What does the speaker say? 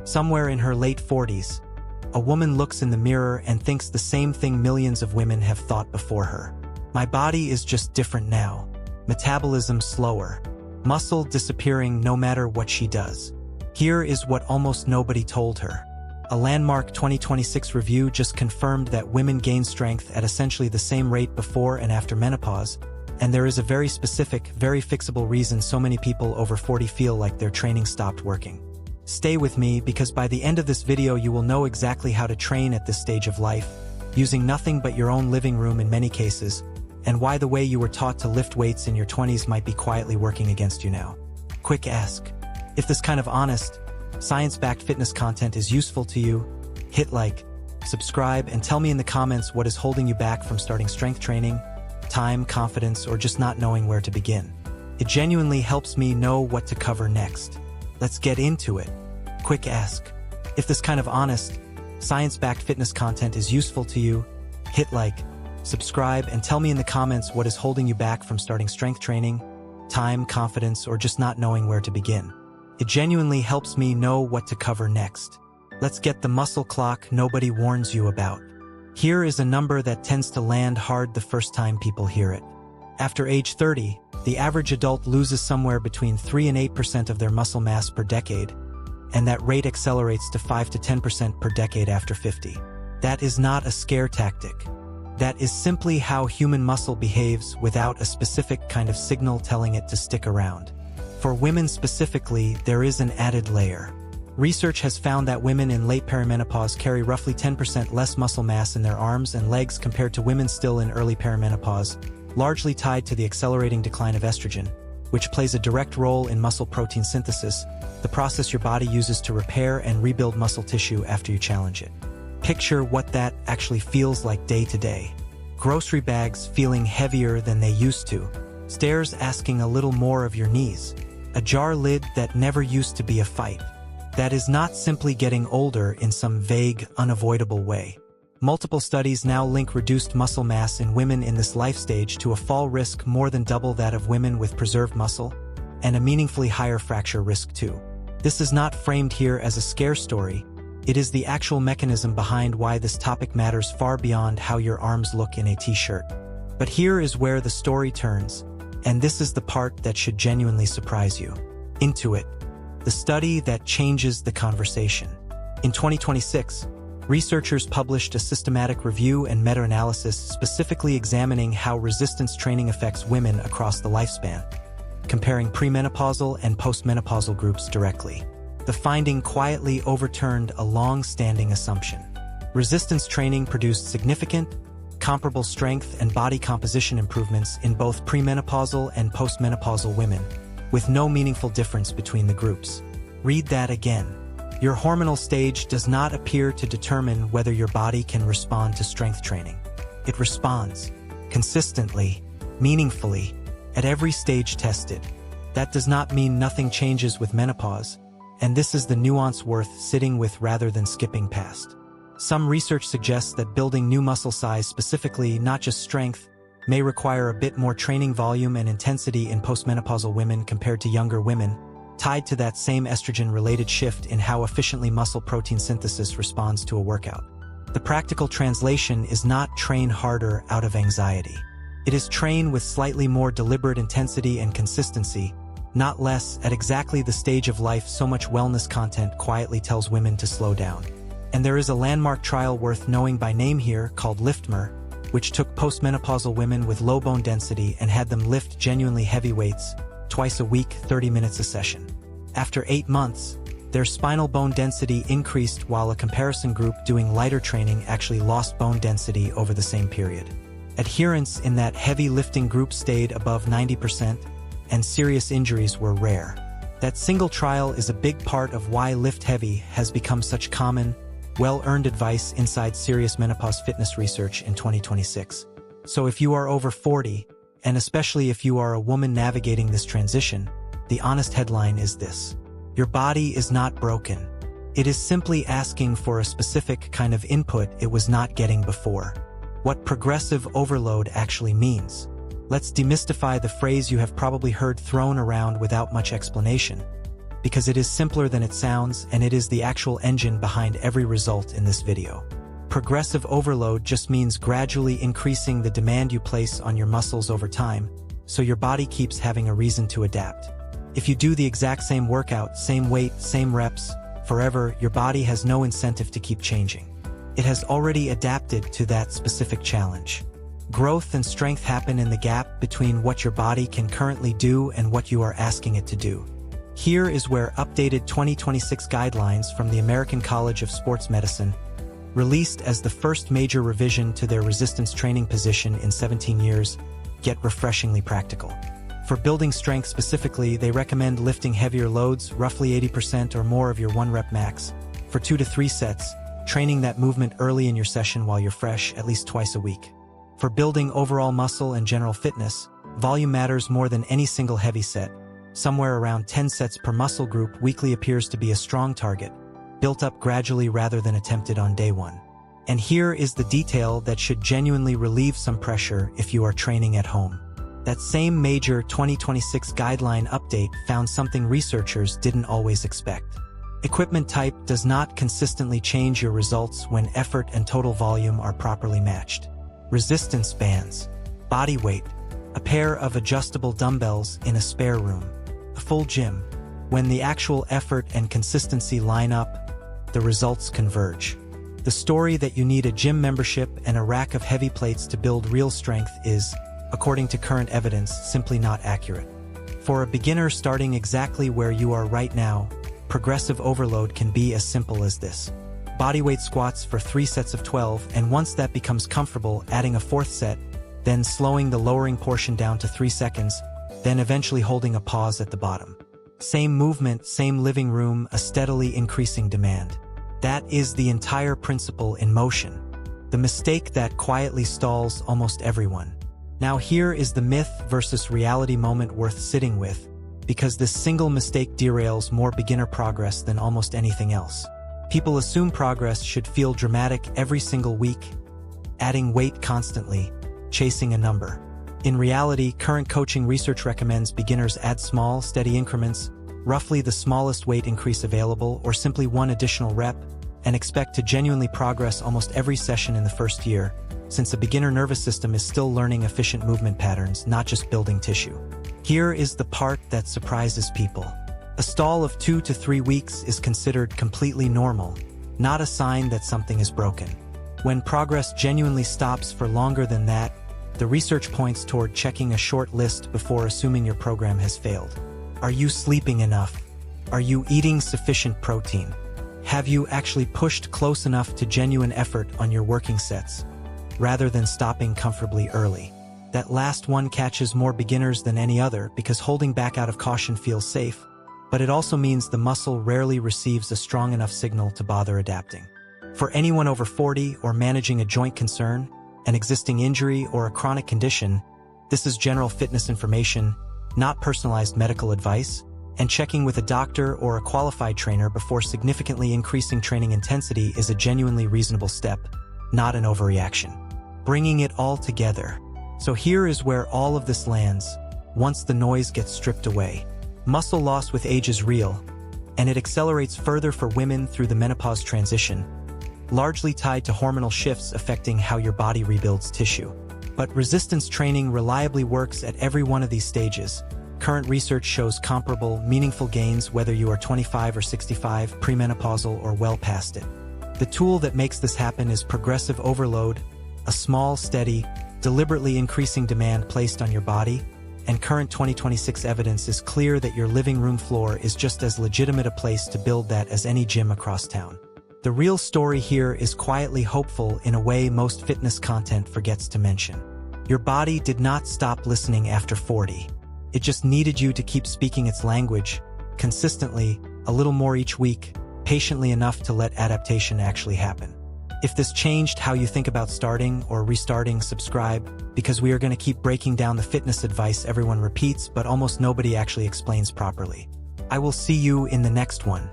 Somewhere in her late 40s, a woman looks in the mirror and thinks the same thing millions of women have thought before her. My body is just different now. Metabolism slower. Muscle disappearing no matter what she does. Here is what almost nobody told her. A landmark 2026 review just confirmed that women gain strength at essentially the same rate before and after menopause, and there is a very specific, very fixable reason so many people over 40 feel like their training stopped working. Stay with me because by the end of this video you will know exactly how to train at this stage of life, using nothing but your own living room in many cases, and why the way you were taught to lift weights in your 20s might be quietly working against you now. Quick ask. If this kind of honest, science-backed fitness content is useful to you, hit like, subscribe, and tell me in the comments what is holding you back from starting strength training, time, confidence, or just not knowing where to begin. It genuinely helps me know what to cover next. Let's get into it. Quick ask. If this kind of honest, science-backed fitness content is useful to you, hit like, subscribe, and tell me in the comments what is holding you back from starting strength training, time, confidence, or just not knowing where to begin. It genuinely helps me know what to cover next. Let's get the muscle clock nobody warns you about. Here is a number that tends to land hard the first time people hear it. After age 30, the average adult loses somewhere between 3 and 8% of their muscle mass per decade, and that rate accelerates to 5 to 10% per decade after 50. That is not a scare tactic. That is simply how human muscle behaves without a specific kind of signal telling it to stick around. For women specifically, there is an added layer. Research has found that women in late perimenopause carry roughly 10% less muscle mass in their arms and legs compared to women still in early perimenopause, largely tied to the accelerating decline of estrogen, which plays a direct role in muscle protein synthesis, the process your body uses to repair and rebuild muscle tissue after you challenge it. Picture what that actually feels like day to day. Grocery bags feeling heavier than they used to, stairs asking a little more of your knees, a jar lid that never used to be a fight. That is not simply getting older in some vague, unavoidable way. Multiple studies now link reduced muscle mass in women in this life stage to a fall risk more than double that of women with preserved muscle, and a meaningfully higher fracture risk too. This is not framed here as a scare story. It is the actual mechanism behind why this topic matters far beyond how your arms look in a t-shirt. But here is where the story turns, and this is the part that should genuinely surprise you. Into it. The study that changes the conversation. In 2026, researchers published a systematic review and meta-analysis specifically examining how resistance training affects women across the lifespan, comparing premenopausal and postmenopausal groups directly. The finding quietly overturned a long-standing assumption. Resistance training produced significant, comparable strength and body composition improvements in both premenopausal and postmenopausal women, with no meaningful difference between the groups. Read that again. Your hormonal stage does not appear to determine whether your body can respond to strength training. It responds, consistently, meaningfully, at every stage tested. That does not mean nothing changes with menopause, and this is the nuance worth sitting with rather than skipping past. Some research suggests that building new muscle size, specifically not just strength, may require a bit more training volume and intensity in postmenopausal women compared to younger women, tied to that same estrogen-related shift in how efficiently muscle protein synthesis responds to a workout. The practical translation is not train harder out of anxiety. It is train with slightly more deliberate intensity and consistency, not less, at exactly the stage of life so much wellness content quietly tells women to slow down. And there is a landmark trial worth knowing by name here called LIFTMOR, which took postmenopausal women with low bone density and had them lift genuinely heavy weights, twice a week, 30 minutes a session. After 8 months, their spinal bone density increased while a comparison group doing lighter training actually lost bone density over the same period. Adherence in that heavy lifting group stayed above 90%, and serious injuries were rare. That single trial is a big part of why lift heavy has become such common, well-earned advice inside serious menopause fitness research in 2026. So if you are over 40, and especially if you are a woman navigating this transition, the honest headline is this: your body is not broken. It is simply asking for a specific kind of input it was not getting before. What progressive overload actually means. Let's demystify the phrase you have probably heard thrown around without much explanation. because it is simpler than it sounds and it is the actual engine behind every result in this video. Progressive overload just means gradually increasing the demand you place on your muscles over time, so your body keeps having a reason to adapt. If you do the exact same workout, same weight, same reps, forever, your body has no incentive to keep changing. It has already adapted to that specific challenge. Growth and strength happen in the gap between what your body can currently do and what you are asking it to do. Here is where updated 2026 guidelines from the American College of Sports Medicine, released as the first major revision to their resistance training position in 17 years, get refreshingly practical. For building strength specifically, they recommend lifting heavier loads, roughly 80% or more of your 1-rep max, for 2 to 3 sets, training that movement early in your session while you're fresh, at least twice a week. For building overall muscle and general fitness, volume matters more than any single heavy set. Somewhere around 10 sets per muscle group weekly appears to be a strong target, built up gradually rather than attempted on day one. And here is the detail that should genuinely relieve some pressure if you are training at home. That same major 2026 guideline update found something researchers didn't always expect. Equipment type does not consistently change your results when effort and total volume are properly matched. Resistance bands, body weight, a pair of adjustable dumbbells in a spare room, a full gym. When the actual effort and consistency line up, the results converge. The story that you need a gym membership and a rack of heavy plates to build real strength is, according to current evidence, simply not accurate. For a beginner starting exactly where you are right now, progressive overload can be as simple as this. Bodyweight squats for 3 sets of 12, and once that becomes comfortable, adding a 4th set, then slowing the lowering portion down to 3 seconds, then eventually holding a pause at the bottom. Same movement, same living room, a steadily increasing demand. That is the entire principle in motion. The mistake that quietly stalls almost everyone. Now here is the myth versus reality moment worth sitting with, because this single mistake derails more beginner progress than almost anything else. People assume progress should feel dramatic every single week, adding weight constantly, chasing a number. In reality, current coaching research recommends beginners add small, steady increments, roughly the smallest weight increase available, or simply 1 additional rep, and expect to genuinely progress almost every session in the first year, since the beginner nervous system is still learning efficient movement patterns, not just building tissue. Here is the part that surprises people. A stall of 2 to 3 weeks is considered completely normal, not a sign that something is broken. When progress genuinely stops for longer than that, the research points toward checking a short list before assuming your program has failed. Are you sleeping enough? Are you eating sufficient protein? Have you actually pushed close enough to genuine effort on your working sets, rather than stopping comfortably early? That last one catches more beginners than any other because holding back out of caution feels safe, but it also means the muscle rarely receives a strong enough signal to bother adapting. For anyone over 40 or managing a joint concern, an existing injury, or a chronic condition, this is general fitness information, not personalized medical advice, and checking with a doctor or a qualified trainer before significantly increasing training intensity is a genuinely reasonable step, not an overreaction. Bringing it all together. So here is where all of this lands, once the noise gets stripped away. Muscle loss with age is real, and it accelerates further for women through the menopause transition, largely tied to hormonal shifts affecting how your body rebuilds tissue. But resistance training reliably works at every one of these stages. Current research shows comparable, meaningful gains whether you are 25 or 65, premenopausal, or well past it. The tool that makes this happen is progressive overload, a small, steady, deliberately increasing demand placed on your body, and current 2026 evidence is clear that your living room floor is just as legitimate a place to build that as any gym across town. The real story here is quietly hopeful in a way most fitness content forgets to mention. Your body did not stop listening after 40. It just needed you to keep speaking its language, consistently, a little more each week, patiently enough to let adaptation actually happen. If this changed how you think about starting or restarting, subscribe, because we are going to keep breaking down the fitness advice everyone repeats but almost nobody actually explains properly. I will see you in the next one.